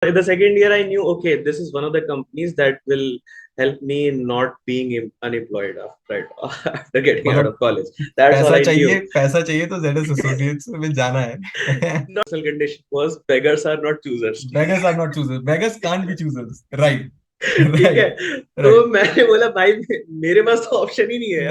In the second year, I knew, okay, this is one of the companies that will help me in not being unemployed after, after getting out मतलब of college. That's all I knew. पैसा चाहिए तो ZS associates में जाना है. Personal condition was beggars are not choosers. Beggars are not choosers. Beggars can't be choosers. Right. ठीक है. Right. तो Right. मैंने बोला भाई मेरे पास तो ऑप्शन ही नहीं है.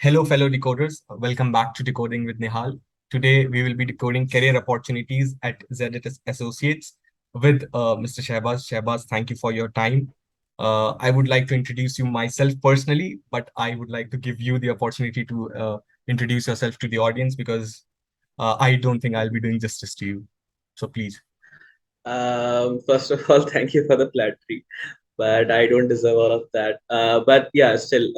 Hello, fellow decoders. Welcome back to Decoding with Nihal. Today, we will be decoding career opportunities at ZS Associates with Mr. Shahbaz. Shahbaz, thank you for your time. I would like to introduce you myself personally, but I would like to give you the opportunity to introduce yourself to the audience because I don't think I'll be doing justice to you. So please. First of all, thank you for the flattery, but I don't deserve all of that. But yeah, still.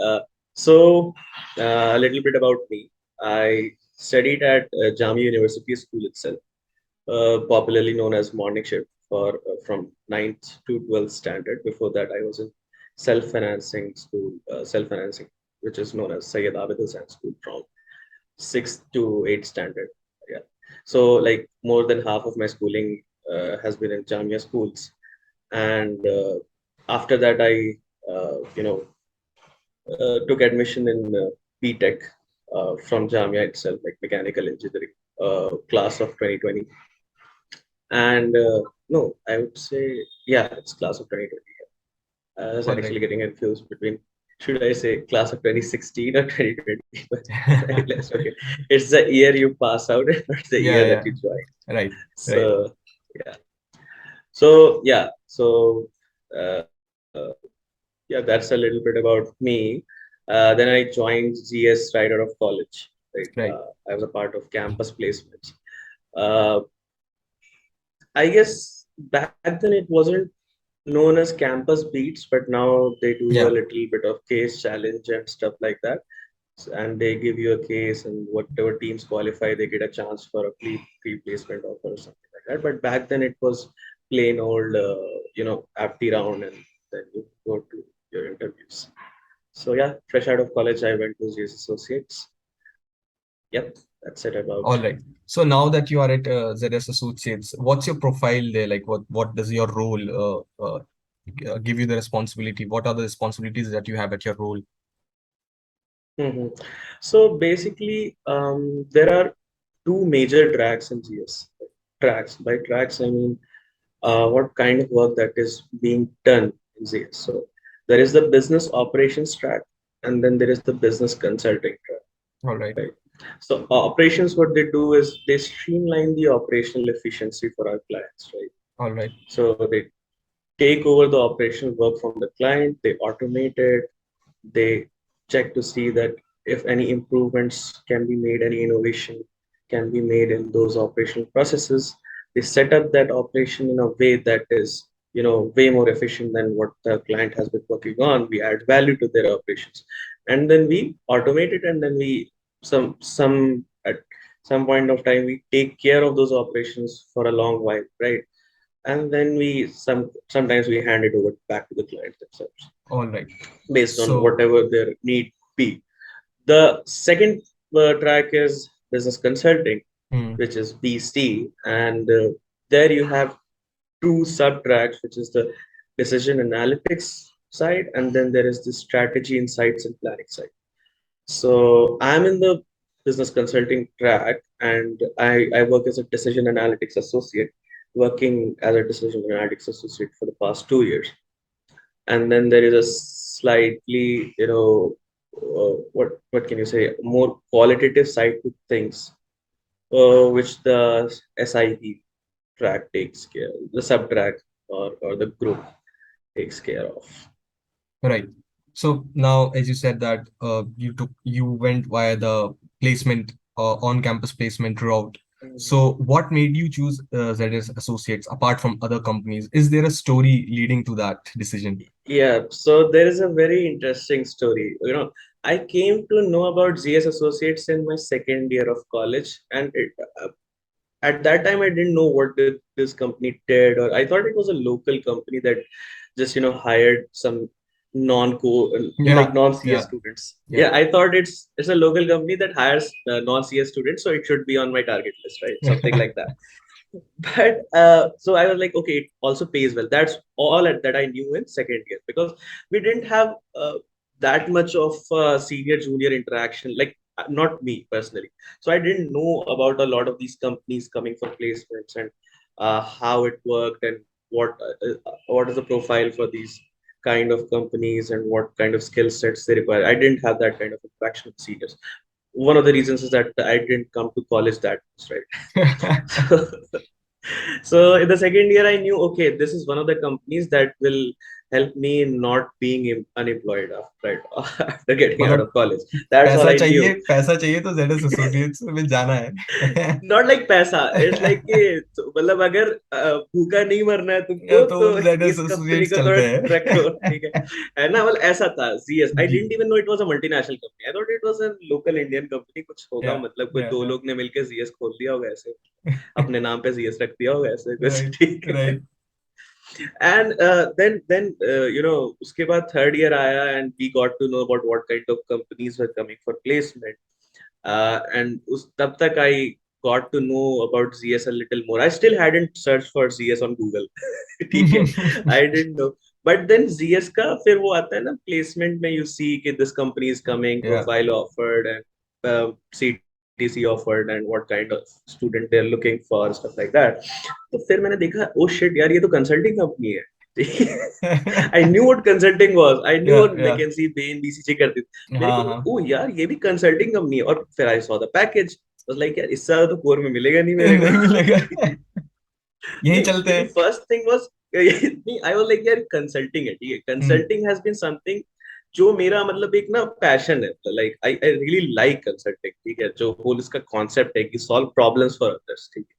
A little bit about me. I studied at Jamia University School itself, popularly known as morning shift for from 9th to 12th standard. Before that, I was in self-financing school, self-financing, which is known as Sayyid Abid Hussain School from 6th to 8th standard. Yeah. So like more than half of my schooling has been in Jamia schools. And after that, I, took admission in BTech from Jamia itself, like mechanical engineering, class of 2020. And no, I would say, yeah, it's class of 2020. I was All actually right. getting confused between, should I say class of 2016 or 2020? But I realized, okay, it's the year you pass out, not the Yeah, year that yeah. you join. Right, right. So, yeah. So, yeah. So, uh, yeah, that's a little bit about me. Then I joined GS right out of college. Right. Right. I was a part of campus placements. Uh, I guess back then it wasn't known as campus beats, but now they do a Yeah. little bit of case challenge and stuff like that. And they give you a case, and whatever teams qualify, they get a chance for a pre-placement offer or something like that. But back then it was plain old, apti round, and then you go to your interviews. So yeah, fresh out of college, I went to GS Associates. Yep, that's it All about. right. So now that you are at ZS Associates, what's your profile there? Like, what does your role give you the responsibility? What are the responsibilities that you have at your role? Mhm. So basically, there are two major tracks in GS. Tracks. By tracks, I mean what kind of work that is being done in GS. So there is the business operations track, and then there is the business consulting track. All right. Right. So operations, what they do is they streamline the operational efficiency for our clients, right? All right. So they take over the operational work from the client, they automate it, they check to see that if any improvements can be made, any innovation can be made in those operational processes. They set up that operation in a way that is, way more efficient than what the client has been working on. We add value to their operations, and then we automate it, and then we some at some point of time we take care of those operations for a long while, right? And then we sometimes we hand it over back to the clients themselves All right. based on So, whatever their need be. The second track is business consulting, hmm, which is BC, and there you have two sub tracks, which is the decision analytics side, and then there is the strategy insights and planning side. So I'm in the business consulting track, and I work as a decision analytics associate, working as a decision analytics associate for the past 2 years. And then there is a slightly, what can you say, more qualitative side to things, which the SIP track takes care, the sub track or the group takes care of. right. So now, as you said that you went via the placement on-campus placement route. So what made you choose ZS Associates apart from other companies? Is there a story leading to that decision? Yeah, so there is a very interesting story. I came to know about GS Associates in my second year of college, and at that time I didn't know what this company did, or I thought it was a local company that just hired some non-co like Yeah, non-CS yeah, students. yeah. Yeah, I thought it's a local company that hires non-CS students, so it should be on my target list, right? Something like that. But so I was like, okay, it also pays well. That's all that I knew in second year, because we didn't have that much of senior junior interaction, like not me personally. So I didn't know about a lot of these companies coming for placements, and how it worked, and what is the profile for these kind of companies, and what kind of skill sets they require. I didn't have that kind of interaction with seniors. One of the reasons is that I didn't come to college that much, right? So, so in the second year, I knew, okay, this is one of the companies that will help me in not being unemployed after, right, after getting out मतलब of college. That's all I knew. पैसा चाहिए तो Z S associates में जाना है। Not like पैसा, it's like कि मतलब अगर भूखा नहीं मरना है या तुमको, तो तो जेड एस इस कंपनी एसोसिएट्स को थोड़ा चलते ट्रैक करो, ठीक हैं। है ना? मतलब ऐसा था जीएस। आई जी। Didn't even know it was a multinational company, I thought it was a local Indian company, कुछ होगा, या मतलब कोई दो या लोग ने मिलकर जीएस खोल दिया होगा ऐसे, अपने नाम पे जीएस रख दिया होगा ऐसे कुछ, राइट ठीक है। राइट। And then उसके बाद third year आया, and we got to know about what kind of companies were coming for placement. And उस तब तक I got to know about ZS a little more. I still hadn't searched for ZS on Google. ठीक है, I didn't know. But then ZS का फिर वो आता है ना, placement में you see कि this company is coming, या profile offered, and CTC offered, and what kind of student they're looking for, stuff like that. तो फिर मैंने देखा, ओ शिट यार, ये तो कंसल्टिंग कंपनी है। I knew what consulting was, I knew या व्हाट या मैकेंजी बेन बीसीजी करती थी। मेरे हाँ को हाँ। ओ यार, ये भी कंसल्टिंग कंपनी है। और फिर I saw the package, was like यार, इससे ज्यादा तो कोर में मिलेगा नहीं मेरे को। नहीं मिलेगा। यही नहीं, चलते क्योंकि हैं। फर्स्ट थिंग वाज नहीं, आई वाज लाइक यार, कंसल्टिंग है, ठीक है, हम्म। कंसल्टिंग हैज बीन समथिंग जो मेरा मतलब एक ना पैशन है, like I really like consulting, ठीक है। जो होल इसका कॉन्सेप्ट है कि सॉल्व प्रॉब्लम्स फॉर अदर्स, ठीक है,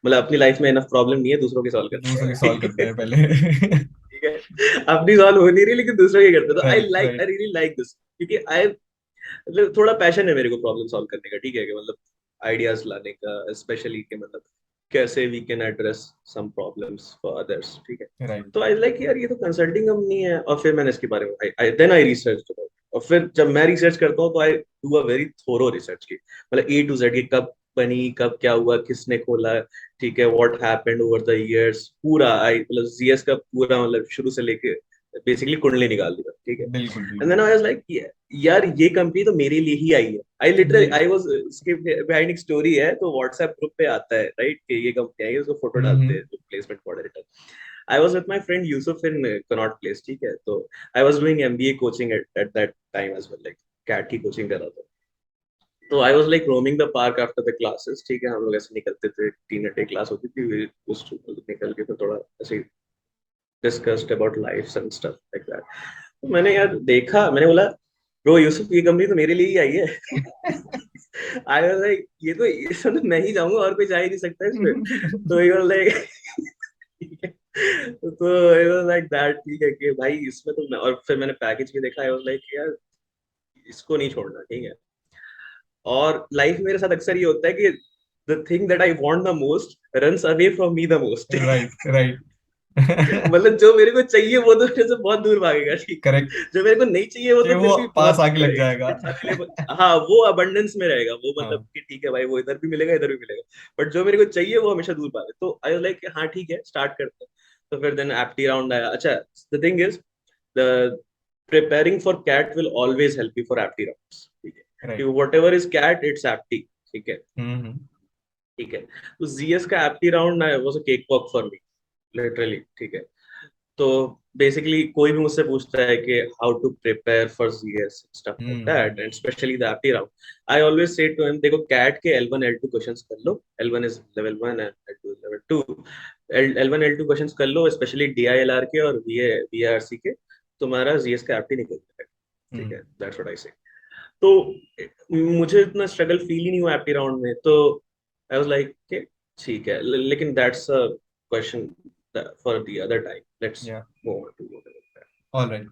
मतलब अपनी लाइफ में इनफ प्रॉब्लम नहीं है, दूसरों की सॉल्व करते दूसरों की हैं, सॉल्व ठीक करते है, हैं पहले। ठीक है। अपनी सॉल्व हो नहीं रही, लेकिन दूसरों की करते हैं। तो right right. I really like this, क्योंकि आई मतलब थोड़ा पैशन है मेरे को प्रॉब्लम सॉल्व करने का, ठीक है, कि मतलब आइडियाज लाने का, स्पेशली कि मतलब कैसे we can address some problems for others, ठीक है। राइट। तो आई लाइक यार, ये तो कंसल्टिंग कंपनी है। और फिर मैंने इसके बारे में I then I research about. और फिर जब मैं रिसर्च करता हूँ, तो I do a very thorough research की, मतलब ए टू जेड, ये कब बनी, कब क्या हुआ, किसने खोला, ठीक है, what happened over the years, पूरा आई मतलब जीएस का पूरा मतलब शुरू से लेके बेसिकली कुंडली निकाल दिया, ठीक है। बिल्कुल एंड देन बिल्कुल। आई वाज लाइक, यार ये कंपनी तो मेरे लिए ही आई है। आई लिटरली ये आई वाज, इसके बिहाइंड एक स्टोरी है, तो व्हाट्सएप ग्रुप पे आता है, राइट, कि ये कंपनी आई है, उसको फोटो डालते हैं हम्म। जो placement coordinator. I was with my friend Yusuf in Connaught Place, ठीक है। तो I was doing MBA coaching at that time as well, like CAT की कोचिंग कर रहा था। तो I was like roaming the park after the classes, ठीक है, हम लोग ऐसे निकलते थे, 3 घंटे क्लास होती थी, उस निकल के तो थोड़ा ऐसे discussed about life and stuff like that. तो मैंने यार देखा, मैंने बोला, ब्रो यूसुफ, ये कंपनी तो मेरे लिए ही आई है। आई वाज लाइक, ये तो इसमें तो मैं ही जाऊंगा, और कोई जा ही नहीं सकता इसमें। तो ही वाज लाइक, ठीक है। तो आई वाज लाइक दैट, ठीक है, कि भाई इसमें तो मैं, और फिर मैंने पैकेज भी देखा, आई वाज लाइक यार, इसको नहीं छोड़ना, ठीक है। और लाइफ में मेरे साथ अक्सर ये होता है कि the thing that I want the most runs away from me the most. Right right. मतलब जो मेरे को चाहिए वो तो मेरे से बहुत दूर भागेगा, ठीक है। करेक्ट। जो मेरे को नहीं चाहिए वो कि तो वो फिर भी पास बहुत आके लग रहेगा, जाएगा। It's available. हाँ, वो अबंडेंस में रहेगा, वो मतलब हाँ। कि ठीक है भाई, वो इधर भी मिलेगा, इधर भी मिलेगा। बट जो मेरे को चाहिए वो हमेशा दूर भागे। तो आई वाज लाइक, हाँ ठीक है, स्टार्ट करते हैं। तो फिर देन एप्टी राउंड आया। अच्छा, the thing is, the preparing for cat will always help you for apti rounds, ठीक है, right. whatever is cat it's apti, ठीक है, हम्म। ठीक है। तो जीएस का apti round was a cake walk for me, literally, ठीक है। तो बेसिकली कोई भी मुझसे पूछता है कि how to prepare for GS stuff like that, hmm. And specially the apti round, I always say to him, देखो कैट के L1 L2 क्वेश्चंस कर लो। L1 is level 1 and L2 is level 2। L1 L2 questions कर लो, specially DILR के और VRC के, तुम्हारा जीएस का एप्टी निकल जाएगा, ठीक हम्म। है। दैट्स व्हाट आई से। तो मुझे इतना स्ट्रगल फील ही नहीं हुआ एप्टी राउंड में। तो आई वाज लाइक कि ठीक है, लेकिन that's a question for the other time, let's yeah. Move on to whatever. All right.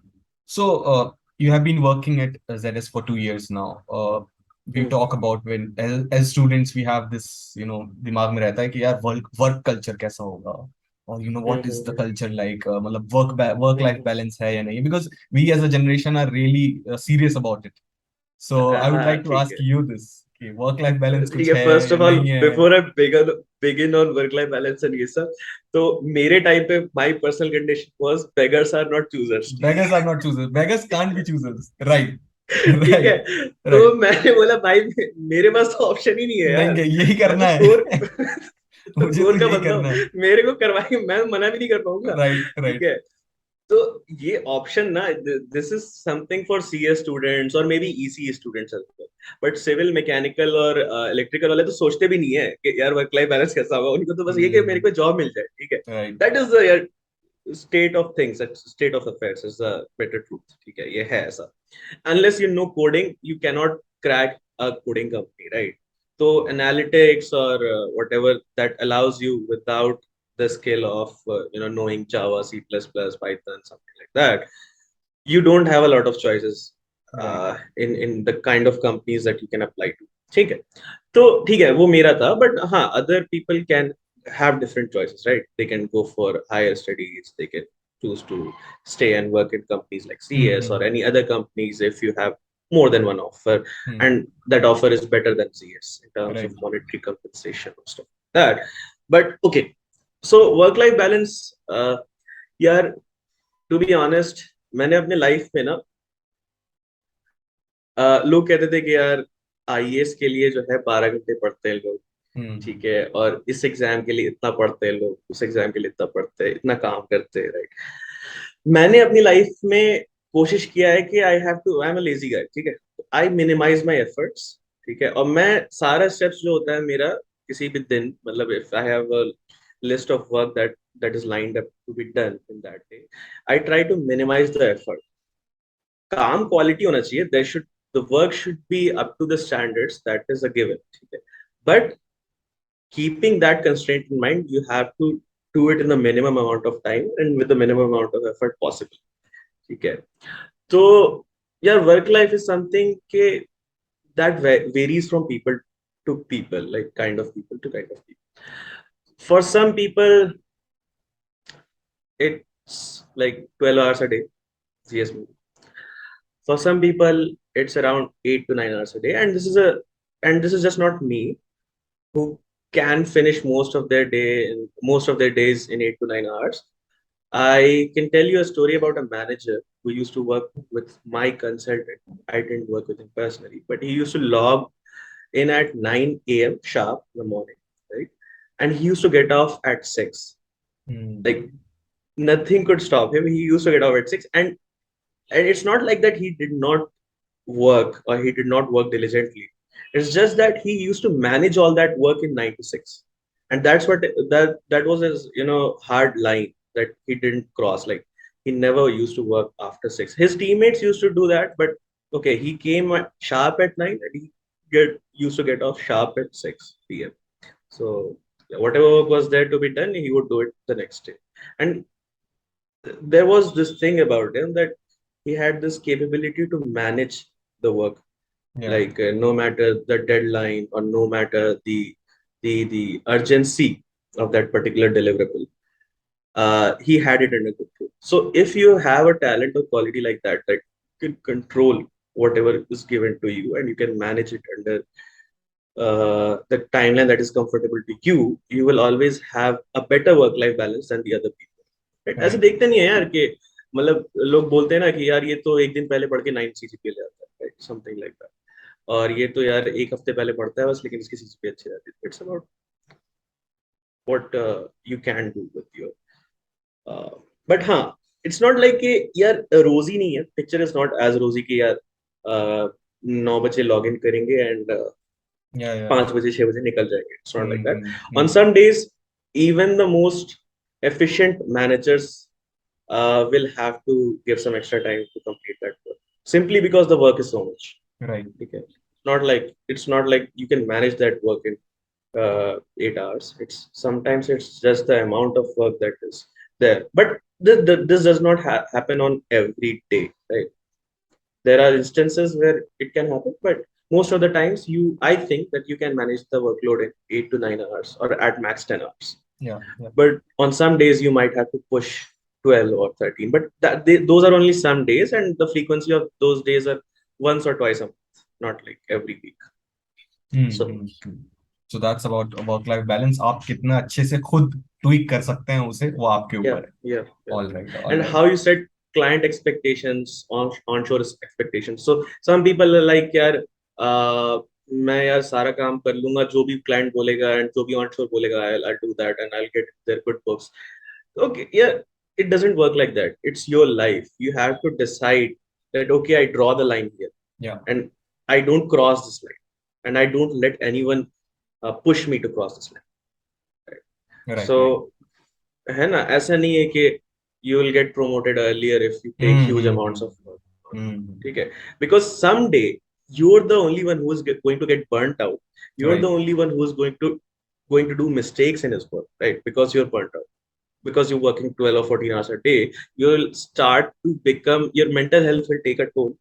So, you have been working at ZS for 2 years now. We talk about when, as students, we have this, दिमाग में रहता है कि यार work culture कैसा होगा, और what is the culture like, मतलब वर्क लाइफ बैलेंस है या नहीं, because we as a generation are really serious about it. So I would हाँ like to ठीक ask है, you this, कि वर्क लाइफ बैलेंस ठीक कुछ है। है फर्स्ट या ऑफ ऑल, नहीं है? Before I begin begin on work life balance and ये सब, तो मेरे टाइम पे my personal condition was beggars are not choosers. Beggars are not choosers. Beggars can't be choosers. Right. ठीक है, Right. तो Right. मैंने बोला भाई मेरे पास तो ऑप्शन ही नहीं है नहीं यार, क्या यही मैं करना तो स्टोर है। तो मुझे तो स्टोर का यही बंदा करना है। हूँ, मेरे को करवाएंगे, मैं मना भी नहीं कर पाऊंगा। राइट ठीक राइट। है, तो ये ऑप्शन ना, this is something for CS students और maybe EC students, but civil mechanical और इलेक्ट्रिकल वाले तो सोचते भी नहीं है कि यार वर्क लाइफ बैलेंस कैसा होगा, उनको तो बस ये कि मेरे को जॉब मिल जाए। ठीक है, right. That is the state of things, state of affairs is the better truth। ठीक है, ये है ऐसा, unless you know coding you cannot crack a coding company, right? So analytics or whatever that allows you without the skill of knowing Java, C++, Python, something like that, you don't have a lot of choices right. in the kind of companies that you can apply to। ठीक है, तो ठीक है, वो मेरा था, but हाँ, other people can have different choices, right? They can go for higher studies, they can choose to stay and work in companies like CS or any other companies if you have more than one offer, and that offer is better than CS in terms of right. monetary compensation or stuff like that। But okay, so work life balance, यार to be honest, मैंने अपने life में ना, लोग कहते थे कि यार आईएएस के लिए जो है 12 घंटे पढ़ते हैं लोग, ठीक है, और इस एग्जाम के लिए इतना पढ़ते हैं लोग, उस एग्जाम के लिए इतना पढ़ते हैं, इतना काम करते हैं, राइट? मैंने अपनी लाइफ में कोशिश किया है कि आई एम अ लेजी गाय, ठीक है, आई मिनिमाइज माई एफर्ट्स। ठीक है, और मैं सारा स्टेप्स जो होता है मेरा किसी भी दिन, मतलब if I have a list of work that is lined up to be done in that day, I try to minimize the effort. काम क्वालिटी होना चाहिए, there should the work should be up to the standards that is a given, ठीक है, but keeping that constraint in mind, you have to do it in the minimum amount of time and with the minimum amount of effort possible। ठीक है, तो यार work life is something के that varies from people to people, like kind of people to kind of people। For some people it's like 12 hours a day, yes, for some people it's around 8 to 9 hours a day, and this is just not me who can finish most of their days in 8 to 9 hours। I can tell you a story about a manager who used to work with my consultant. I didn't work with him personally, but he used to log in at 9 a.m. sharp in the morning, right? And he used to get off at 6. Like nothing could stop him. He used to get off at 6. And it's not like that he did not work or he did not work diligently. It's just that he used to manage all that work in 9 to 6, and that's what that was his hard line that he didn't cross. Like he never used to work after 6. His teammates used to do that, but okay, he came sharp at 9 and he get used to get off sharp at 6 p.m. So yeah, whatever work was there to be done, he would do it the next day. And there was this thing about him that he had this capability to manage the work, like no matter the deadline or no matter the urgency of that particular deliverable, he had it under control. So if you have a talent or quality like that, that can control whatever is given to you and you can manage it under the timeline that is comfortable to you, you will always have a better work life balance than the other people, right? ऐसे देखते नहीं है यार कि मतलब लोग बोलते हैं ना कि यार ये तो एक दिन पहले पढ़ के 9 सीजीपीए ले आता है, right? Something like that। और ये तो यार एक हफ्ते पहले पढ़ता है बस, लेकिन इसकी सीजीपीए अच्छी रहती है। It's about what you can do with your, but हाँ, इट्स नॉट लाइक कि यार रोजी नहीं है, पिक्चर इज नॉट एज रोजी कि यार 9 बजे लॉग इन करेंगे एंड 5 बजे 6 बजे निकल जाएंगे। It's not like that. On some days even the most efficient managers will have to give some extra time to complete that work simply because the work is so much, Right. okay? It's not like you can manage that work in 8 hours। It's sometimes it's just the amount of work that is there, but this does not happen on every day, right? There are instances where it can happen, but most of the times I think that you can manage the workload in 8 to 9 hours or at max 10 hours। Yeah. But on some days you might have to push 12 or 13, but those are only some days, and the frequency of those days are once or twice a month, not like every week। So So that's about work life balance. आप कितना अच्छे से खुद tweak कर सकते हैं उसे, वो आपके Yeah, ऊपर है. yeah, yeah. All right, all And right. how you set client expectations on onshore expectations. So some people are like, यार मैं यार सारा काम कर लूंगा जो भी client बोलेगा and जो भी onshore बोलेगा, I'll do that and I'll get their good books. Okay, yeah, it doesn't work like that. It's your life. You have to decide that okay, I draw the line here, Yeah. and I don't cross this line, and I don't let anyone push me to cross this line. Right? Right, So right. है ना, ऐसा नहीं है कि you will get promoted earlier if you take huge Mm-hmm. amounts of work. Mm-hmm. ठीक है, because someday you're the only one who is going to get burnt out. You're Right. the only one who is going to do mistakes in his work, right? Because you're burnt out, because you're working 12 or 14 hours a day, you'll start to become, your mental health will take a toll,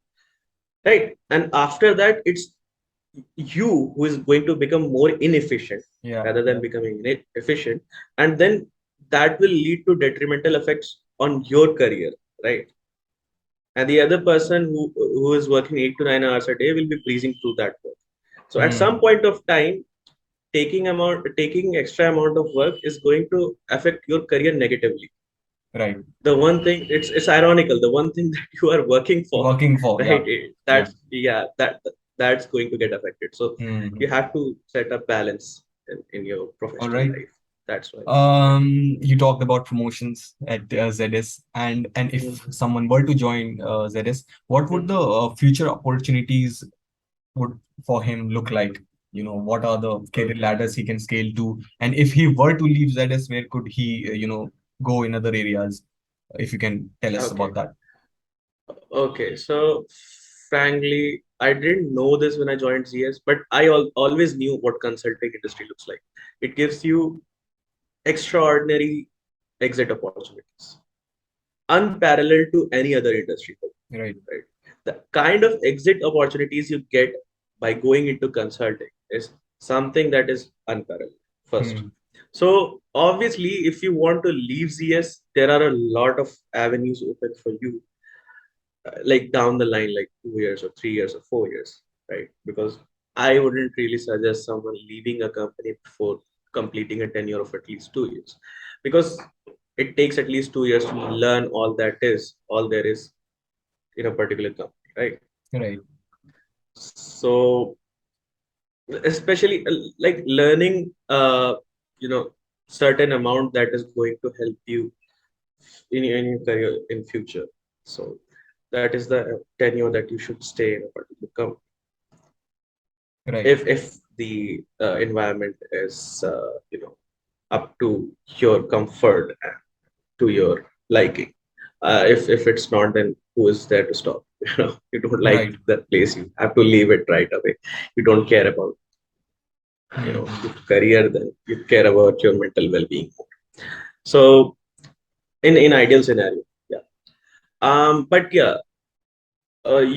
right? And after that, it's you who is going to become more inefficient Yeah, rather than yeah. becoming efficient, and then that will lead to detrimental effects on your career, right? And the other person who is working 8 to 9 hours a day will be breezing through that work. So at some Mm. point of time, taking extra amount of work is going to affect your career negatively. Right. The one thing, it's ironical, the one thing that you are working for, Working for, yeah. right, Yeah. that's, yeah, that's going to get affected. So you Mm-hmm. have to set a balance in your All professional right. life. That's why. You talked about promotions at ZS, and if Mhm. someone were to join ZS, what would Mhm. the future opportunities would for him look like? You know, what are the career Okay. ladders he can scale to? And if he were to leave ZS, where could he, go in other areas? If you can tell us Okay. about that. Okay. So frankly, I didn't know this when I joined ZS, but I always knew what consulting industry looks like. It gives you extraordinary exit opportunities, unparalleled to any other industry, Right. right? The kind of exit opportunities you get by going into consulting is something that is unparalleled, first. Hmm. So obviously, if you want to leave ZS, there are a lot of avenues open for you, like down the line, like 2 years or 3 years or 4 years, right? Because I wouldn't really suggest someone leaving a company before completing a tenure of at least 2 years, because it takes at least 2 years to learn all there is in a particular company, right? Right. So especially like learning, certain amount that is going to help you in your career in future. So that is the tenure that you should stay in a particular company, Right. if the environment is up to your comfort and to your liking. If it's not, then who is there to stop? You don't like Right. that place, you have to leave it right away. You don't care about Hmm. your career, then you care about your mental well-being. So in ideal scenario, yeah. But yeah,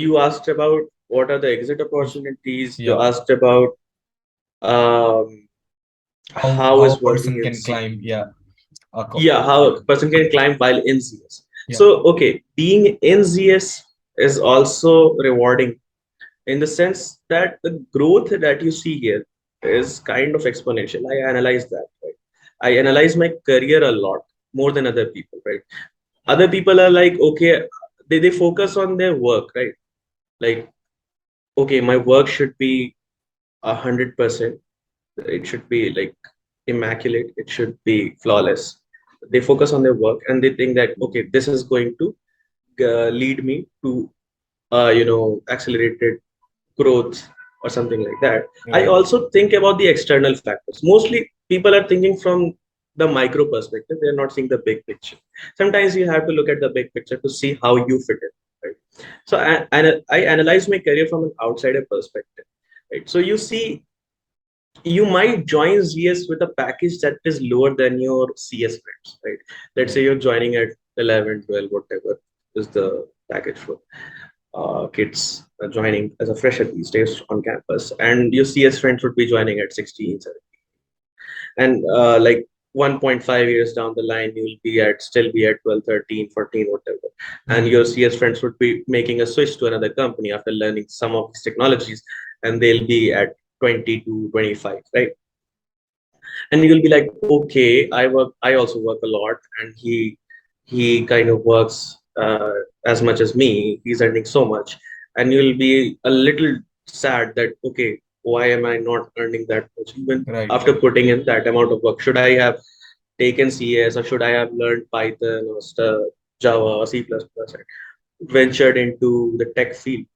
you asked about what are the exit opportunities. You Yeah. asked about um, How how how a is working person in can C. climb, yeah. Yeah, how a person can climb while in CS. Yeah. So okay, being in CS is also rewarding in the sense that the growth that you see here is kind of exponential. I analyze that, right? I analyze my career a lot more than other people, right? Other people are like, okay, they focus on their work, right? Like, okay, my work should be 100%. It should be like immaculate. It should be flawless. They focus on their work and they think that, okay, this is going to lead me to, accelerated growth or something like that. I Right. also think about the external factors. Mostly people are thinking from the micro perspective. They're not seeing the big picture. Sometimes you have to look at the big picture to see how you fit in, right? So I analyze my career from an outsider perspective, right? So you see, you might join GS with a package that is lower than your CS friends, right? Let's say Right. you're joining at 11, 12, whatever is the package for kids joining as a fresher these days on campus, and your CS friends would be joining at 16, 17. And like 1.5 years down the line, you'll be at still be at 12, 13, 14, whatever. And your Hmm. CS friends would be making a switch to another company after learning some of these technologies, and they'll be at 20 to 25, right? and you'll be like, okay, I also work a lot, and he kind of works as much as me, he's earning so much, and you'll be a little sad that, okay, why am I not earning that much even Right, after right. putting in that amount of work? Should I have taken CS, or should I have learned Python or Java or C++, and ventured into the tech field?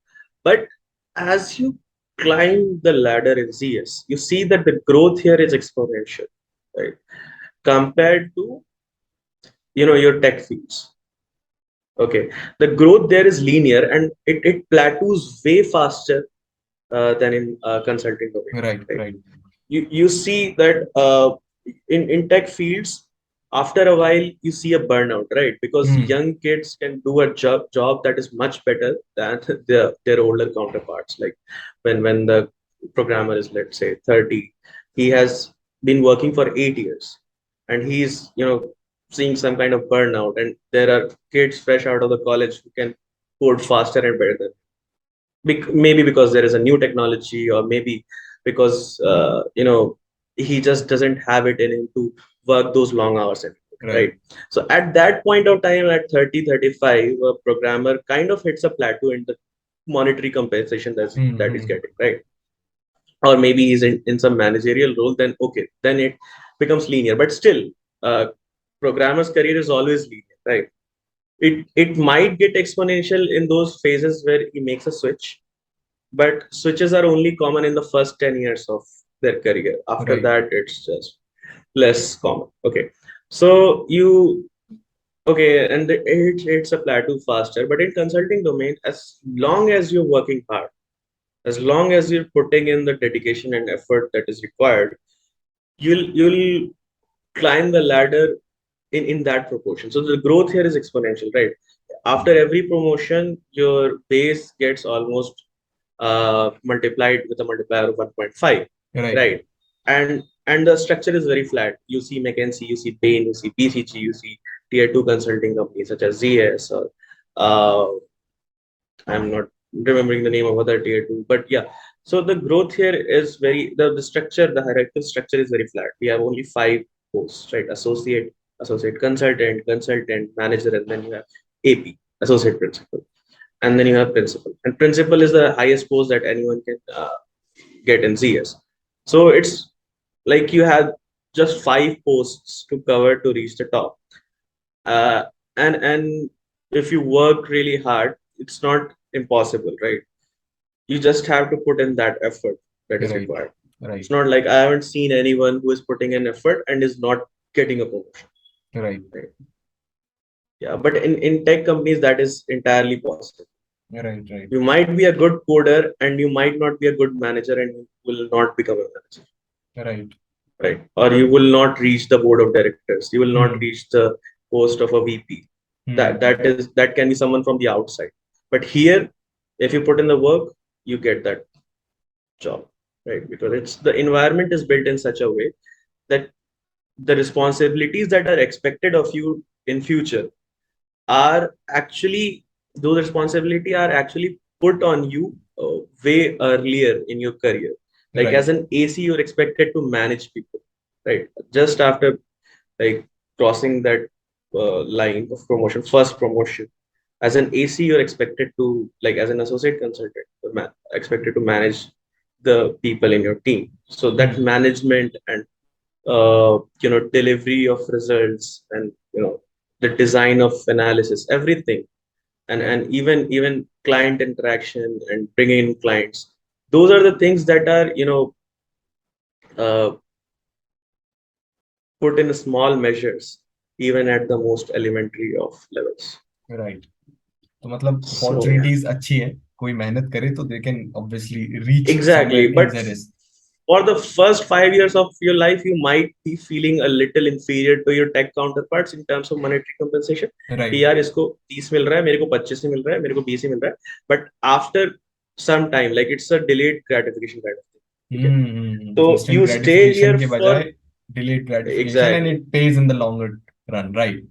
But as you climb the ladder in CS, you see that the growth here is exponential, right? Compared to your tech fields. Okay, the growth there is linear, and it plateaus way faster than in consulting domain. Right, Right? right. You see that in tech fields, after a while you see a burnout, right? Because Hmm. young kids can do a job that is much better than their older counterparts. Like when the programmer is, let's say, 30, he has been working for 8 years, and he's seeing some kind of burnout, and there are kids fresh out of the college who can code faster and better than maybe because there is a new technology, or maybe because he just doesn't have it in him to work those long hours anymore, Right. right? So at that point of time, at 30-35, a programmer kind of hits a plateau in the monetary compensation that he's Hmm. getting, right? Or maybe he's in some managerial role, then okay, then it becomes linear. But still, uh, programmer's career is always linear, right? It might get exponential in those phases where he makes a switch, but switches are only common in the first 10 years of their career. After Right. that, it's just less common. Okay. So okay, and it's a plateau faster. But in consulting domain, as long as you're working hard, as long as you're putting in the dedication and effort that is required, you'll climb the ladder in that proportion. So the growth here is exponential, right? After every promotion, your base gets almost multiplied with a multiplier of 1.5, Right. right? And the structure is very flat. You see McKinsey, you see Bain, you see BCG, you see tier two consulting companies such as ZS, or uh, I'm not remembering the name of other tier two, but yeah. So the growth here is the structure, the hierarchical structure is very flat. We have only five posts, right? Associate consultant, consultant, manager, and then you have AP, associate principal, and then you have principal. And principal is the highest post that anyone can get in CS. So it's like you have just five posts to cover to reach the top. Uh, and if you work really hard, it's not impossible, right? You just have to put in that effort that is Right. required. It's Right. not like I haven't seen anyone who is putting in effort and is not getting a promotion, Right. right? Yeah, but in tech companies, that is entirely possible. Right. Right. You might be a good coder and you might not be a good manager, and you will not become a manager, Right. right? Or you will not reach the board of directors. You will not Hmm. reach the post of a VP. Hmm. That can be someone from the outside. But here, if you put in the work, you get that job, right? Because it's the environment is built in such a way that the responsibilities that are expected of you in future are actually those responsibility are actually put on you way earlier in your career. Like Right. as an AC, you're expected to manage people, right? Just after like crossing that line of promotion, first promotion. As an AC, you're expected to, like as an associate consultant, expected to manage the people in your team. So that Hmm. management and delivery of results, and the design of analysis, everything, Right. and even client interaction and bringing in clients, those are the things that are uh, put in small measures even at the most elementary of levels. Right. तो मतलब So yeah, opportunities अच्छी है, कोई मेहनत करे तो they can obviously reach exactly. Somewhere in But ZS. for the first 5 years of your life, you might be feeling a little inferior to your tech counterparts in terms of monetary compensation. कि right. यार इसको 30 मिल रहा है, मेरे को 25 ही मिल रहा है, मेरे को 20 ही मिल रहा है. But after some time, like it's a delayed gratification kind of thing. ठीक है? So instant you stay gratification here के for बजाय delayed gratification and exactly. It page in the longer run. Right.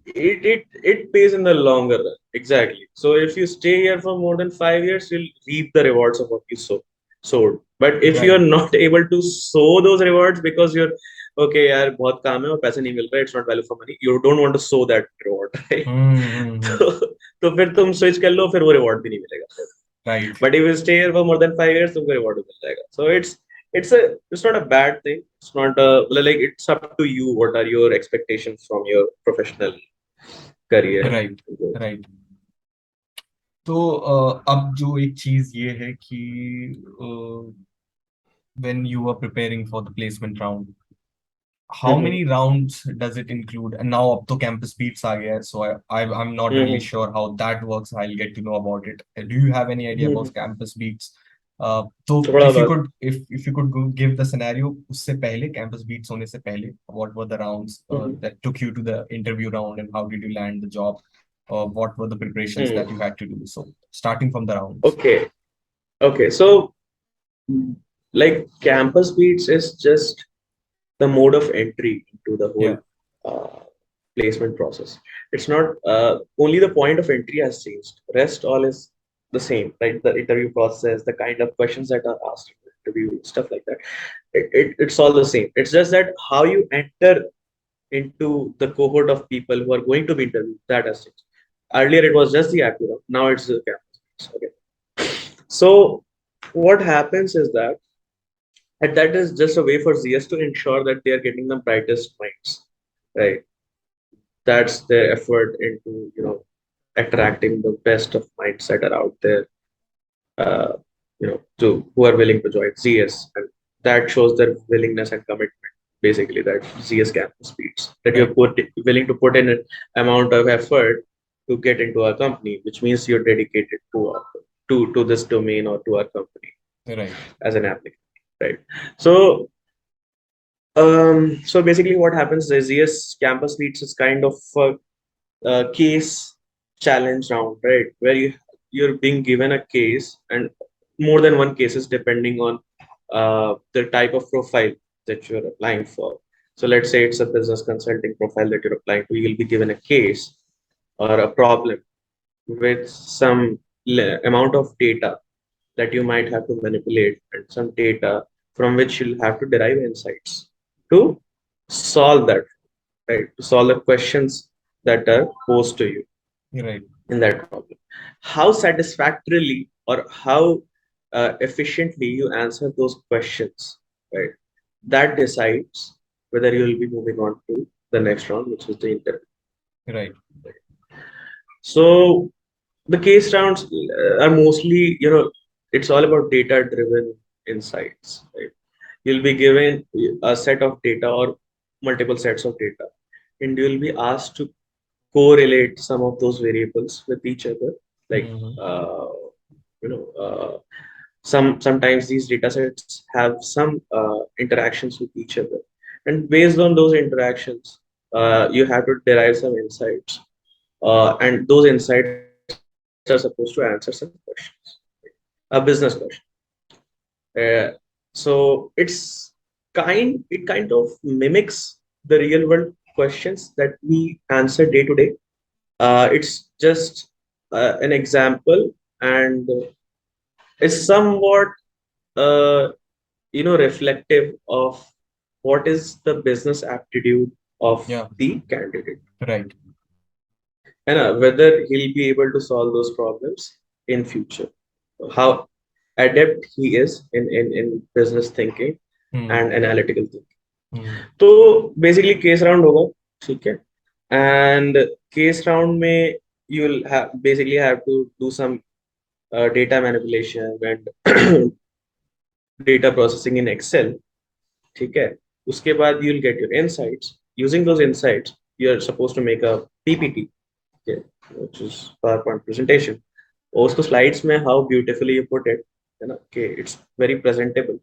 It pays in the longer run. Exactly. So if you stay here for more than 5 years, you'll reap the rewards of what you sowed. But if you're right. not able to sow those rewards because you're okay यार बहुत काम है और पैसे नहीं मिल रहा, it's not value for money, you don't want to sow that reward, right? Hmm. तो फिर तुम स्विच कर लो, फिर वो रिवॉर्ड भी नहीं मिलेगा। Right but if you stay here for more than 5 years, तुमको रिवॉर्ड मिल जाएगा। सो it's a it's not a bad thing, it's not a, like it's up to you what are your expectations from your professional career right growth. Right. तो अब जो एक चीज ये है कि when you are preparing for the placement round, how Mhm. many rounds does it include? And now up to campus beats are here, so I'm not really Mhm. sure how that works. I'll get to know about it. Do you have any idea about Mhm. campus beats? So थोड़ा if you बात. could if you could give the scenario उससे पहले campus beats होने से पहले, what were the rounds Mhm. that took you to the interview round and how did you land the job? What were the preparations that you Hmm. had to do? So starting from the rounds. Okay. Okay. So, like, campus beats is just the mode of entry into the whole Yeah. uh, placement process. It's not only the point of entry has changed. Rest all is the same, right? The interview process, the kind of questions that are asked in the interview, stuff like that. It's all the same. It's just that how you enter into the cohort of people who are going to be interviewed, that has changed. Earlier, it was just the active. Now it's the campus. Okay. So what happens is that, and that is just a way for ZS to ensure that they are getting the brightest minds, right? That's their effort into, attracting the best of minds that are out there, uh, to who are willing to join ZS, and that shows their willingness and commitment. Basically, that ZS campus speeds that Right. willing to put in an amount of effort to get into our company, which means you're dedicated to this domain or to our company Right. as an applicant, right? So so basically what happens is, yes, campus meets is kind of a case challenge round, right? Where you're being given a case, and more than one cases depending on the type of profile that you're applying for. So let's say it's a business consulting profile that you're applying to, you'll be given a case or a problem with some amount of data that you might have to manipulate, and some data from which you'll have to derive insights to solve that, right? To solve the questions that are posed to you Right. in that problem. How satisfactorily or how efficiently you answer those questions, right? That decides whether you will be moving on to the next round, which is the interview. Right. So the case rounds are mostly, it's all about data driven insights, right? You'll be given a set of data or multiple sets of data, and you'll be asked to correlate some of those variables with each other, like Mm-hmm. you know sometimes these data sets have some interactions with each other, and based on those interactions, you have to derive some insights, and those insights are supposed to answer some questions, a business question. uh, so it kind of mimics the real world questions that we answer day to day. It's just an example, and is somewhat uh, reflective of what is the business aptitude of Yeah. the candidate, Right. and whether he'll be able to solve those problems in future, how adept he is in business thinking Hmm. and analytical thinking. Hmm. तो basically case round होगा, ठीक है? And case round में you'll have basically have to do some data manipulation and data processing in Excel, ठीक है? उसके बाद you'll get your insights. Using those insights, you're supposed to make a PPT, okay, which is PowerPoint presentation. और उसको slides में how beautifully you put it, है ना? Okay, it's very presentable.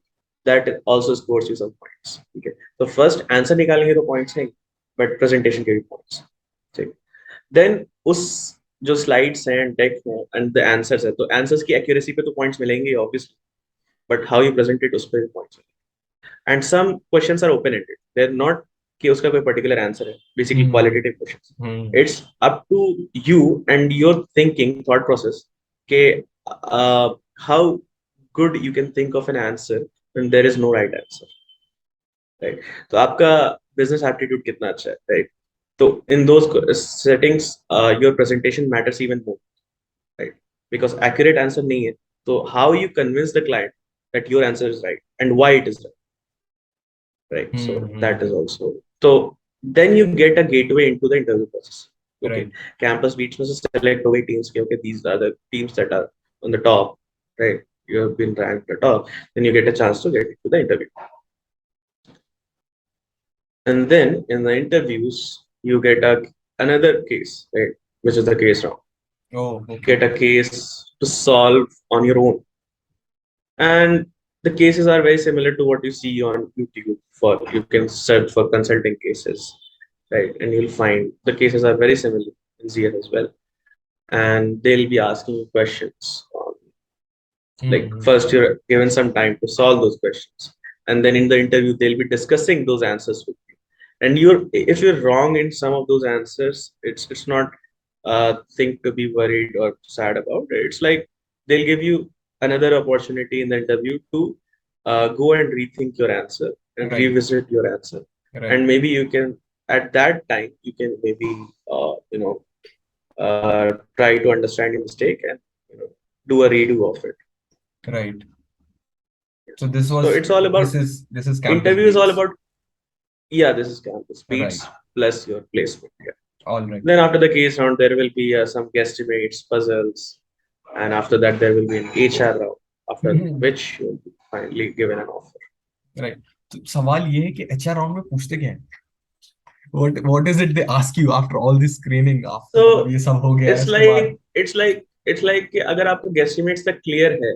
That also scores you some points. Okay, तो first answer निकालेंगे तो points नहीं, but presentation के भी points. ठीक. Then उस जो slides हैं, deck हैं, and the answers है, तो answers की accuracy पे तो points मिलेंगे obviously, but how you present it उस पे भी points. And some questions are open ended, they're not कि उसका कोई particular answer है, basically Hmm. qualitative questions. Hmm. It's up to you and your thinking thought process कि how good you can think of an answer when there is no right answer. right? तो आपका business aptitude कितना अच्छा है, right? So in those settings, your presentation matters even more, right? Because accurate answer नहीं है, so how you convince the client that your answer is right and why it is right, right? So that is also, so then you get a gateway into the interview process. Okay, Right. campus beats में से select हो गई teams के, okay, these are the teams that are on the top, right? You have been ranked at the top, then you get a chance to get into the interview. And then in the interviews, you get another case, right? Which is the case round. Oh, Get okay. a case to solve on your own. And the cases are very similar to what you see on YouTube. For you can search for consulting cases, right? And you'll find the cases are very similar in ZF as well. And they'll be asking you questions on, like, first you're given some time to solve those questions. And then in the interview, they'll be discussing those answers with you. And you're if you're wrong in some of those answers, it's not a thing to be worried or sad about. It's like they'll give you another opportunity in the interview to go and rethink your answer and Right. revisit your answer. Right. And maybe you can, at that time, you can maybe try to understand your mistake and do a redo of it. Right. So this So was it's all about, this is campus interview is all beats. about, yeah, this is campus Right. beats plus your placement. Yeah. All right. Then after the case round, there will be some guesstimates, puzzles, and after that there will be an HR round. After which you will be finally given an offer. Right. तो सवाल ये है कि HR round में पूछते क्या है? What is it they ask you after all this screening? After मतलब So ये सब हो गया है it's उसके बाद. like it's like कि अगर आपको guesstimates तक clear है,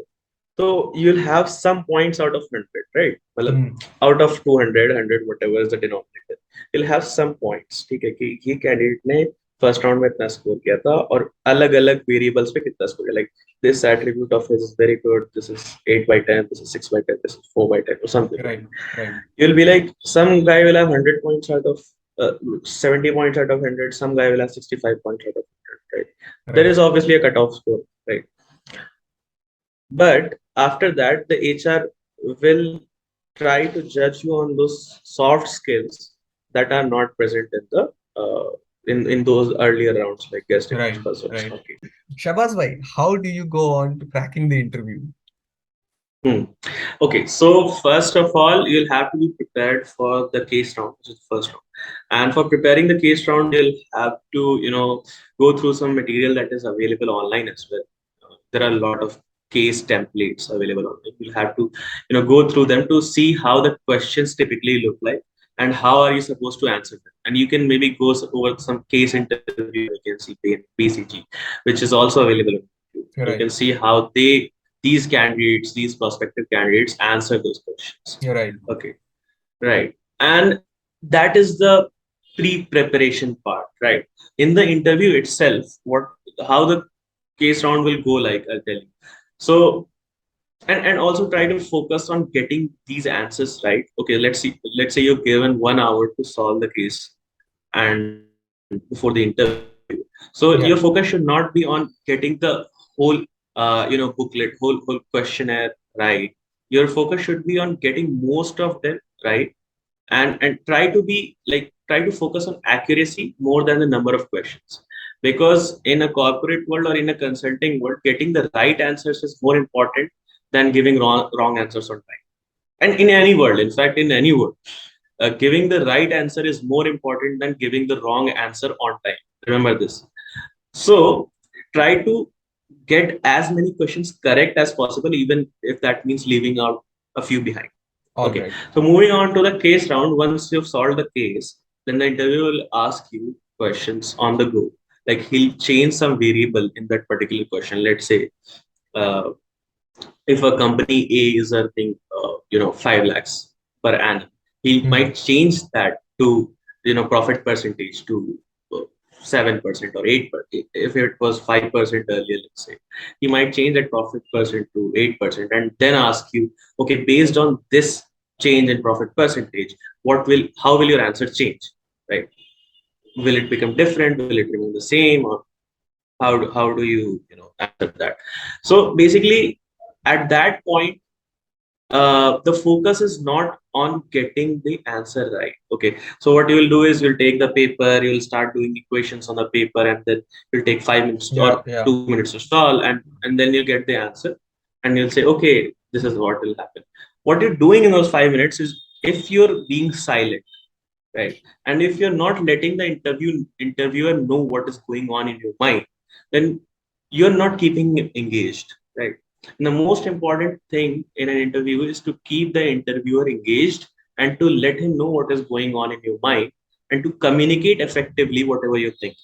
so you'll have some points out of 100, right? मतलब out of 200, 100, whatever is the denominator, you'll have some points. ठीक है कि ये कैंडिडेट ने फर्स्ट राउंड में इतना स्कोर किया था और अलग अलग वेरिएबल्स पे कितना स्कोर किया, like this attribute of his is very good, this is 8 by 10, this is 6 by 10, this is 4 by 10 or something. Right. Right. You'll be like, some guy will have 100 points out of 70 points out of 100, some guy will have 65 points out of 100, right? There Right. is obviously a cutoff score, right? But after that, the HR will try to judge you on those soft skills that are not present in the in those earlier rounds, like guest image Right. puzzles. Right. Okay. Shahbaz bhai, how do you go on to cracking the interview? Hmm. Okay, so first of all, you'll have to be prepared for the case round, which is the first round. And for preparing the case round, you'll have to, go through some material that is available online as well. There are a lot of case templates available online. You'll have to, go through them to see how the questions typically look like and how are you supposed to answer them. And you can maybe go over some case interview, you can see BCG, which is also available on YouTube. You can Right. see how these candidates, these prospective candidates answer those questions. You're right. Okay, right. And that is the pre-preparation part, right? In the interview itself, how the case round will go, like I'll tell you. So, and also try to focus on getting these answers right. Okay, let's say you're given 1 hour to solve the case and before the interview. So your focus should Yeah. not be on getting the whole booklet, whole questionnaire right. Your focus should be on getting most of them right, and try to focus on accuracy more than the number of questions, because in a corporate world or in a consulting world, getting the right answers is more important than giving wrong answers on time. And in any world, in fact, in any world, giving the right answer is more important than giving the wrong answer on time. Remember this. So try to get as many questions correct as possible, even if that means leaving out a few behind. All Okay. right. So moving on to the case round, once you've solved the case, then the interviewer will ask you questions on the go. Like, he'll change some variable in that particular question. Let's say, uh, if a company A is earning, 5 lakhs per annum, he might change that to, profit percentage to 7% or 8%. If it was 5% earlier, let's say, he might change that profit percent to 8% and then ask you, okay, based on this change in profit percentage, how will your answer change, right? Will it become different? Will it remain the same? Or how do you, answer that? So basically, at that point, the focus is not on getting the answer right. Okay, so what you will do is you'll take the paper, you'll start doing equations on the paper, and then you'll take 5 minutes Yeah, or yeah. 2 minutes to solve, and then you'll get the answer, and you'll say, okay, this is what will happen. What you're doing in those 5 minutes is, if you're being silent, right, and if you're not letting the interviewer know what is going on in your mind, then you're not keeping him engaged, right? And the most important thing in an interview is to keep the interviewer engaged and to let him know what is going on in your mind and to communicate effectively whatever you think.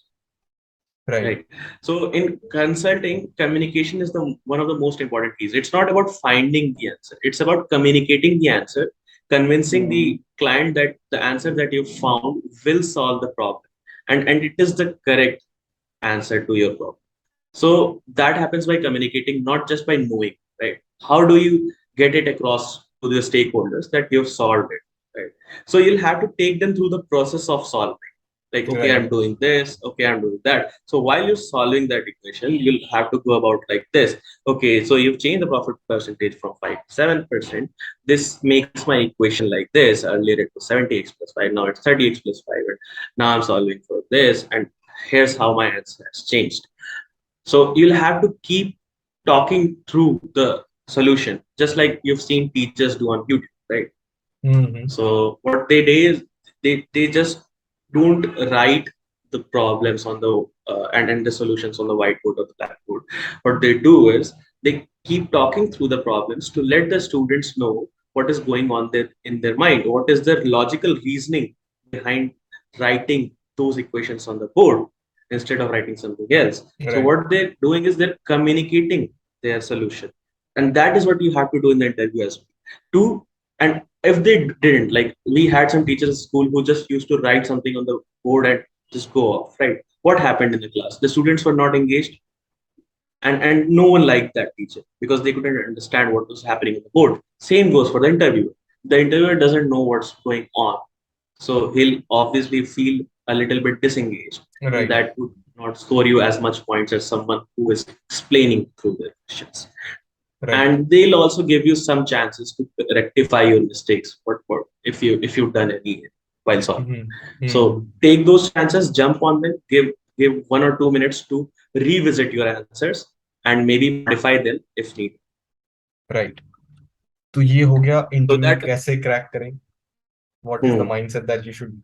Right. Right. So in consulting, communication is the one of the most important keys. It's not about finding the answer. It's about communicating the answer, convincing the client that the answer that you found will solve the problem. And it is the correct answer to your problem. So that happens by communicating, not just by knowing, right? How do you get it across to the stakeholders that you've solved it, right? So you'll have to take them through the process of solving. Like, okay, Right. I'm doing this, okay, I'm doing that. So while you're solving that equation, you'll have to go about like this. Okay, so you've changed the profit percentage from 5 to 7%. This makes my equation like this. Earlier it was 70x plus 5, now it's 30x plus 5. And now I'm solving for this, and here's how my answer has changed. So you'll have to keep talking through the solution, just like you've seen teachers do on YouTube, right? Mm-hmm. So what they do is they just don't write the problems on the and the solutions on the whiteboard or the blackboard. What they do is they keep talking through the problems to let the students know what is going on there in their mind, what is their logical reasoning behind writing those equations on the board instead of writing something else. So Right. what they're doing is they're communicating their solution, and that is what you have to do in the interview as well. To and if they didn't, like we had some teachers at school who just used to write something on the board and just go off, right? What happened in the class? The students were not engaged, and no one liked that teacher because they couldn't understand what was happening on the board. Same goes for the interviewer. The interviewer doesn't know what's going on, so he'll obviously feel a little bit disengaged, and Right. that would not score you as much points as someone who is explaining through their questions. Right. And they'll also give you some chances to rectify your mistakes, what if you've done any while solving. Mm-hmm. So Mm-hmm. take those chances, jump on them, give 1 or 2 minutes to revisit your answers and maybe modify them if needed. Right. तो ये हो गया So interview that कैसे crack करें. What is the hmm, mindset that you should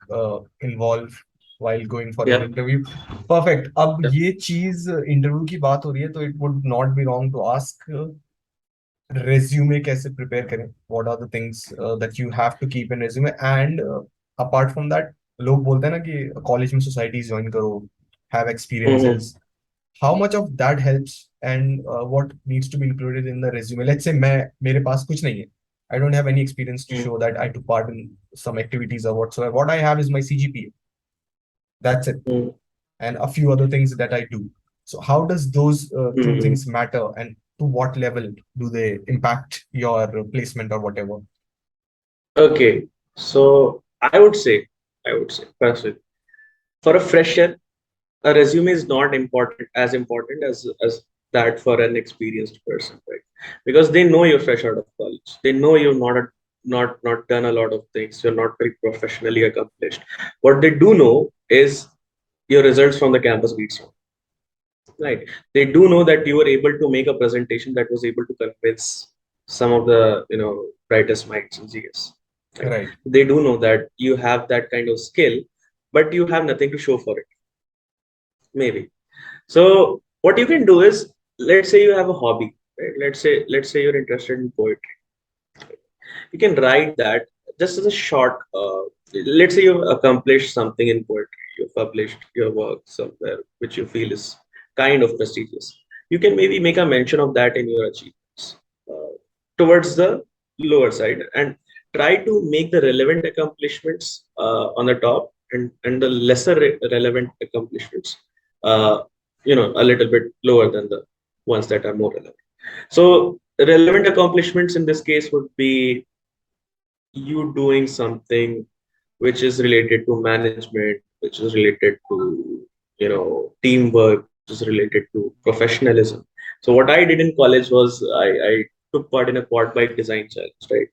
involve while going for an yeah, interview. Perfect. अब yeah. ये चीज interview की बात हो रही है तो it would not be wrong to ask resume कैसे prepare करें. What are the things that you have to keep in resume, and apart from that, लोग बोलते हैं ना कि कॉलेज में सोसाइटीज ज्वाइन करो, have Hmm. experiences. How much of that helps, and what needs to be included in the resume? Let's say मैं मेरे पास कुछ नहीं है. I don't have any experience to Hmm. show that I took part in some activities or whatsoever. What I have is my CGPA. That's it, Hmm. and a few other things that I do. So how does those two Hmm. things matter, and to what level do they impact your placement or whatever? Okay, so I would say personally, for a fresher, a resume is not important as important as that for an experienced person, right? Because they know you're fresh out of college, they know you've not done a lot of things, you're not very professionally accomplished. What they do know is your results from the campus beats you, right? They do know that you were able to make a presentation that was able to convince some of the brightest minds in GS, right? Right. They do know that you have that kind of skill, but you have nothing to show for it, maybe. So what you can do is, let's say you have a hobby, right? Let's say you're interested in poetry. You can write that just as a short. Let's say you've accomplished something in poetry. You've published your work somewhere, which you feel is kind of prestigious. You can maybe make a mention of that in your achievements towards the lower side, and try to make the relevant accomplishments on the top, and the lesser relevant accomplishments uh, a little bit lower than the ones that are more relevant. So relevant accomplishments in this case would be you doing something which is related to management, which is related to teamwork, which is related to professionalism. So what I did in college was I took part in a quad bike design challenge, right?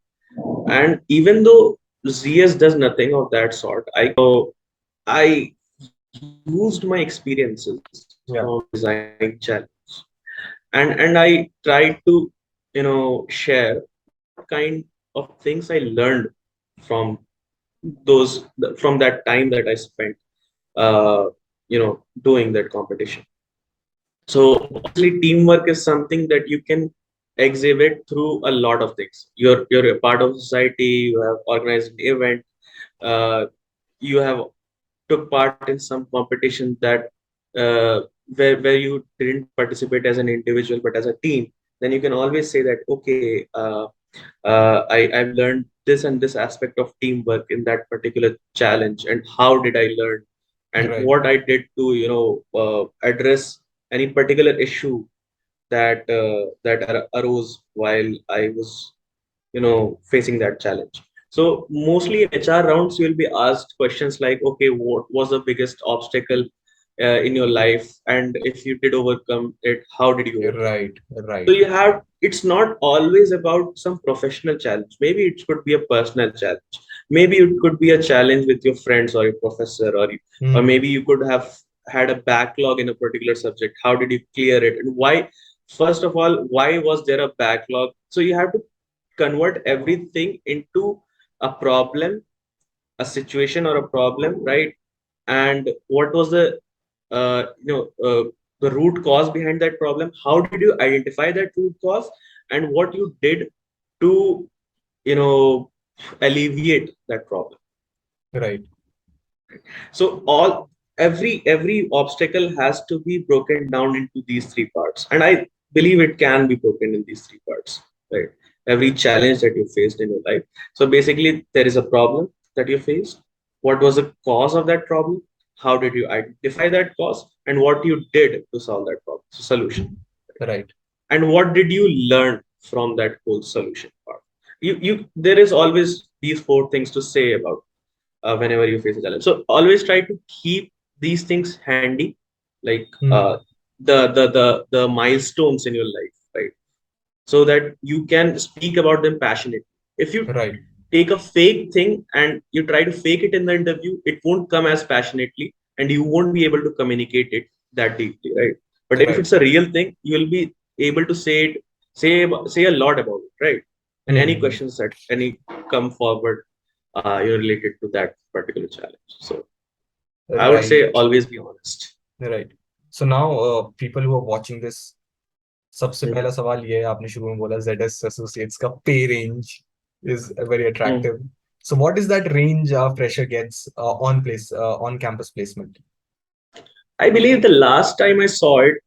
And even though ZS does nothing of that sort, I used my experiences from Yeah. designing challenge, and I tried to, share what kind of things I learned from from that time that I spent, doing that competition. So obviously, teamwork is something that you can exhibit through a lot of things. You're a part of society. You have organized an event. Uh, you have took part in some competition that, where you didn't participate as an individual but as a team. Then you can always say that, okay, I've learned this and this aspect of teamwork in that particular challenge, and how did I learn, and Right. what I did to, address any particular issue that arose while I was, facing that challenge. So mostly in HR rounds, you will be asked questions like, okay, what was the biggest obstacle in your life, and if you did overcome it, how did you overcome? Right. So Right. you have, it's not always about some professional challenge. Maybe it could be a personal challenge. Maybe it could be a challenge with your friends or your professor, or Hmm. maybe you could have had a backlog in a particular subject. How did you clear it, and why? First of all, why was there a backlog? So you have to convert everything into a problem, a situation or a problem, right? And what was the root cause behind that problem? How did you identify that root cause, and what you did to, you know alleviate that problem? Right. So every obstacle has to be broken down into these three parts, and I believe it can be broken in these three parts, right? Every challenge that you faced in your life. So basically, there is a problem that you faced. What was the cause of that problem? How did you identify that cause, and what you did to solve that problem? So solution. Right. And what did you learn from that whole solution part? You There is always these four things to say about, whenever you face a challenge. So always try to keep these things handy, like, Hmm. the milestones in your life, right? So that you can speak about them passionately. If you Right. take a fake thing and you try to fake it in the interview, it won't come as passionately, and you won't be able to communicate it that deeply, right? But if Right. it's a real thing, you will be able to say a lot about it, right? And any Hmm. questions that any come forward, related to that particular challenge. So I would say Right. always be honest. Right. So now, people who are watching this, सबसे Mhm. पहला सवाल ये है, आपने शुरू में बोला ZS Associates का pay range is very Mhm. attractive. So what is that range a fresher gets on campus placement? I believe the last time I saw it,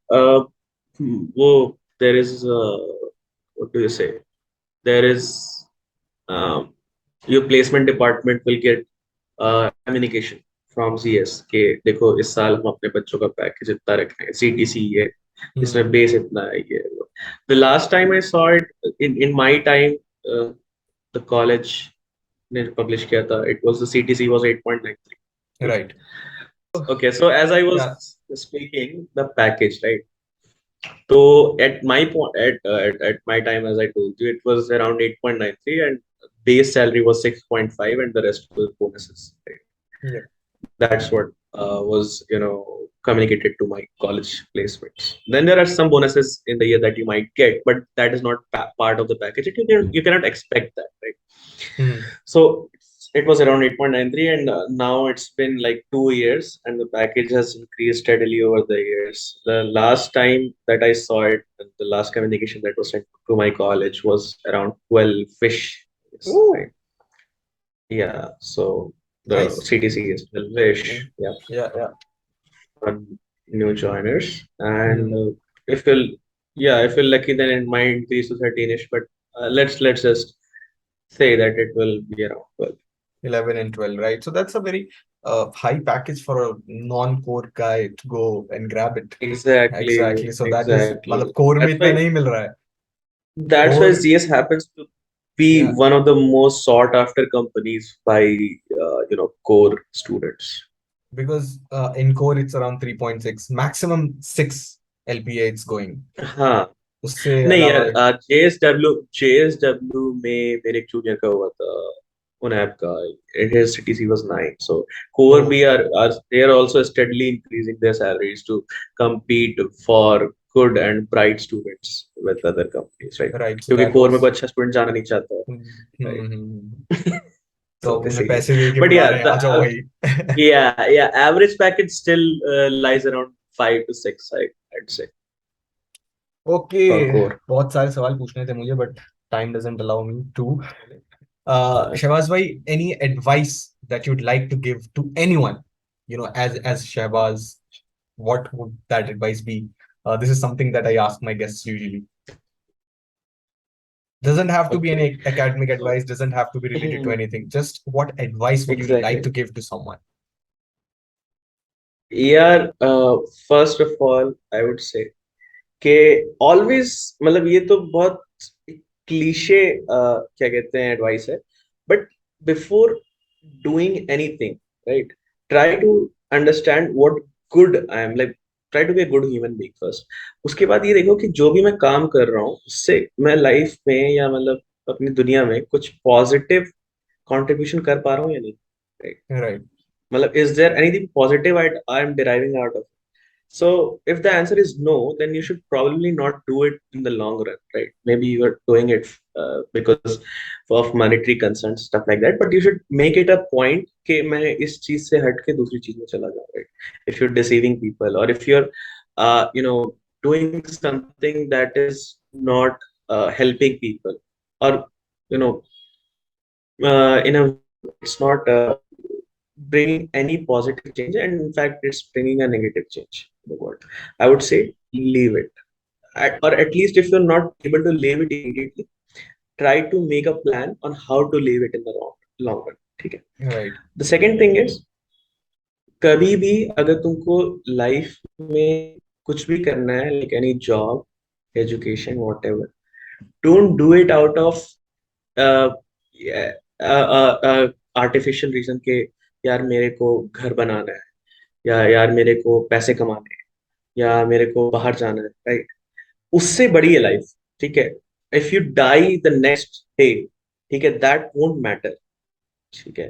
there is, what do you say? There is, um, your placement department will get communication from CS के देखो इस साल हम अपने बच्चों का package इतना रख रहे हैं, CTC ये, Hmm. इसमें बेस इतना है ये. The last time I saw it in my time, uh, the college ने publish किया था, it was the CTC was 8.93. Right. Okay, so as I Yeah. was speaking the package, right? So at my point, at my time, as I told you, it was around 8.93, and base salary was 6.5, and the rest was bonuses. Right? Yeah. That's what was, communicated to my college placements. Then there are some bonuses in the year that you might get, but that is not part of the package. You cannot expect that, right? Hmm. So it was around 8.93, and now it's been like 2 years, and the package has increased steadily over the years. The last time that I saw it, the last communication that was sent to my college was around 12 fish. Yes, Ooh, right. Yeah. So the nice. CTC is 12 Yeah. fish. Yeah. Yeah. Yeah. On new joiners, and Hmm. if you're yeah, if you're lucky, then it might increase to 13ish. But let's just say that it will be around 12. 11 and 12, right? So that's a very high package for a non-core guy to go and grab it. Exactly, Exactly. So that is, मतलब exactly. core में That's इतना why नहीं मिल रहा है. that's why Core, CS happens to be yeah, one of the most sought after companies by, core students. because in core it's around 3.6, maximum 6 LPA it's going. Huh. उससे नहीं अलावा यार, जेएसडब्ल्यू में मेरे एक जूनियर का हुआ था उन ऐप का. his CTC was 9. So core O B are they are also steadily increasing their salaries to compete for good and bright students with other companies, right? Right, so क्योंकि that core में was कोई अच्छा student जाना नहीं चाहता है, right? तो So उन्हें इसीलिए. पैसे दे के But बुला yeah, रहे हैं, आ जाओ भाई. average package still lies around 5 to 6, I'd say, okay, for core. बहुत सारे सवाल पूछने थे मुझे, but time doesn't allow me to. Shahbaz bhai, any advice that you'd like to give to anyone, as Shahbaz, what would that advice be? This is something that I ask my guests usually. Doesn't have to be Okay. any academic So, advice, doesn't have to be related to anything. Just what advice would you like exactly. to give to someone? यार, first of all I would say कि always, मतलब ये तो बहुत cliché क्या कहते हैं advice है, but before doing anything, right, try to understand what good I am, like try to be a good human being first. उसके बाद ये देखो कि जो भी मैं काम कर रहा हूँ उससे मैं लाइफ में या मतलब अपनी दुनिया में कुछ पॉजिटिव कंट्रीब्यूशन कर पा रहा हूँ या नहीं, राइट. Right, मतलब is there anything positive I am deriving out of it? So if the answer is no, then you should probably not do it in the long run, right? Maybe you are doing it because of monetary concerns, stuff like that. But you should make it a point कि मैं इस चीज से हट के दूसरी चीज में चला जाऊँ, right? If you're deceiving people, or if you're, doing something that is not helping people, or you know, in a way, it's not bringing any positive change, and in fact it's bringing a negative change in the world, I would say leave it. Or at least if you're not able to leave it immediately, try to make a plan on how to leave it in the long run. ठीक है. right, The second thing is, कभी भी अगर तुमको life में कुछ भी करना है, like any job, education, whatever, don't do it out of artificial reason के, यार मेरे को घर बनाना है, या यार मेरे को पैसे कमाने हैं, या मेरे को बाहर जाना है, राइट. उससे बड़ी है लाइफ, ठीक है. If you die the next day, ठीक है, दैट वोंट मैटर, ठीक है.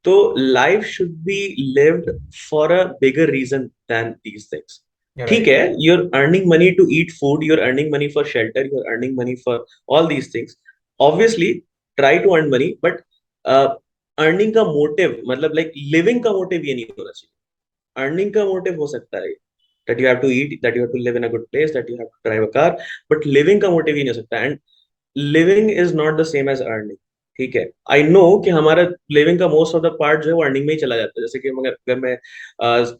तो life should be lived for a bigger reason than these things. ठीक right, है, you're earning money to eat food, you're earning money for shelter, you're earning money for all these things. Obviously try to earn money, but earning का motive, मतलब like living का motive ये नहीं होना चाहिए. Earning का motive हो सकता है that you have to eat, that you have to live in a good place, that you have to drive a car, but living का मोटिव ये नहीं हो सकता. And living is not the same as earning, ठीक है. I know कि हमारा living का मोस्ट ऑफ द पार्ट जो है वो अर्निंग में ही चला जाता है. जैसे कि मगर अगर मैं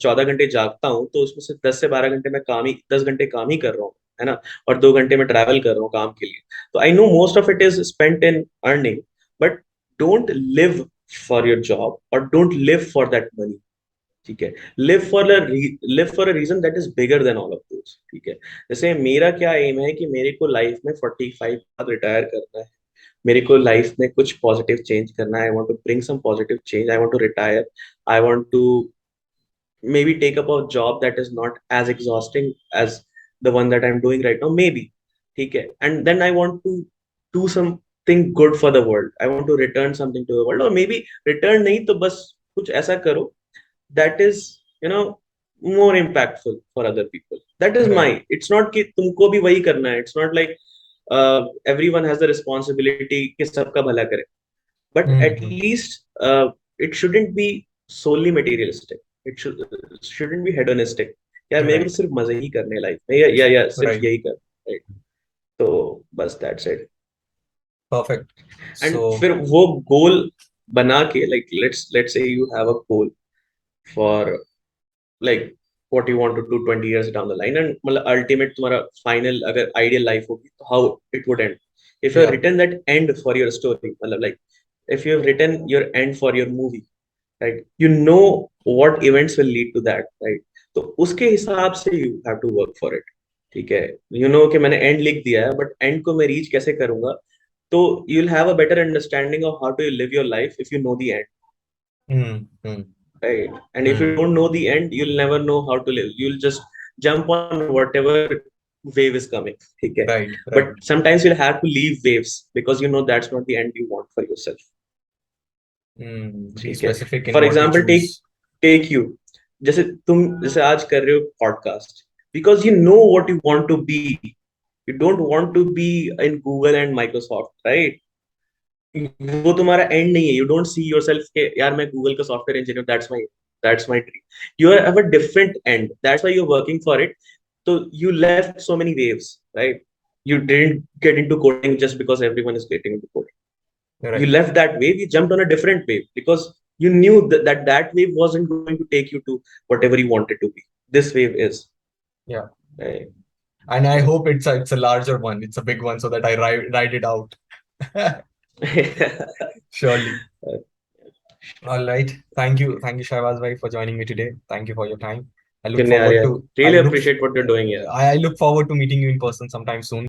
14 घंटे जागता हूँ तो उसमें से 10 से 12 घंटे मैं काम ही, 10 घंटे काम ही कर रहा हूँ, है ना, और 2 घंटे मैं ट्रैवल कर रहा हूँ काम के लिए. तो I know most of it is spent in earning, but don't live for your job और don't live for that money, ठीक है. Live for a reason that is bigger than all of those, ठीक है. जैसे मेरा क्या M है कि मेरे को लाइफ में 45 बाद रिटायर करना है. मेरे को लाइफ में कुछ पॉजिटिव चेंज करना है. I want to bring some positive change. I want to retire. I want to maybe take up a job that is not as exhausting as the one that I'm doing right now, maybe, ठीक है. And then I want to do something good for the world. I want to return something to the world, or maybe return नहीं तो बस कुछ ऐसा करो that is, you know, more impactful for other people. That is my, right, it's not कि तुमको भी वही करना है. It's not like everyone has the responsibility कि सबका भला करे, but at mm-hmm. least it shouldn't be solely materialistic. It shouldn't be hedonistic. यार मेरे को तो Right, सिर्फ मजे ही करने लाइफ में, या सिर्फ right, यही कर, राइट. तो बस that's it. perfect. And So, फिर वो गोल बना के, like let's say you have a goal for like what you want to do 20 years down the line, and मतलब ultimate तुम्हारा final अगर ideal life होगी तो how it would end. If you have yeah. written that end for your story, मतलब like if you have written your end for your movie, right, you know what events will lead to that, right. तो उसके हिसाब से you have to work for it, ठीक है. you know कि मैंने end लिख दिया है, but end को मैं reach कैसे करूंगा, तो you'll have a better understanding of how to live your life if you know the end, Mm, mm, right. And if you mm. don't know the end, you'll never know how to live. You'll just jump on whatever wave is coming. Okay. Right, But right. sometimes you'll have to leave waves because you know that's not the end you want for yourself. Be ठीक है. specific in For what you example, choose. take you. जैसे तुम जैसे आज कर रहे हो podcast because you know what you want to be. You don't want to be in Google and Microsoft, right? वो तुम्हारा एंड नहीं है. You don't see yourself के यार मैं Google का software engineer. That's my dream. You have a different end. That's why you're working for it. So you left so many waves, right? You didn't get into coding just because everyone is getting into coding. You Right. left that wave, you jumped on a different wave because you knew that wave wasn't going to take you to whatever you wanted to be. This wave is. Yeah. Right? And I hope it's a larger one. It's a big one so that I ride it out. Surely. All right. Thank you, Shahbaz bhai, for joining me today. Thank you for your time. I look Kinney, forward I to I really look appreciate what you're doing here. I look forward to meeting you in person sometime soon.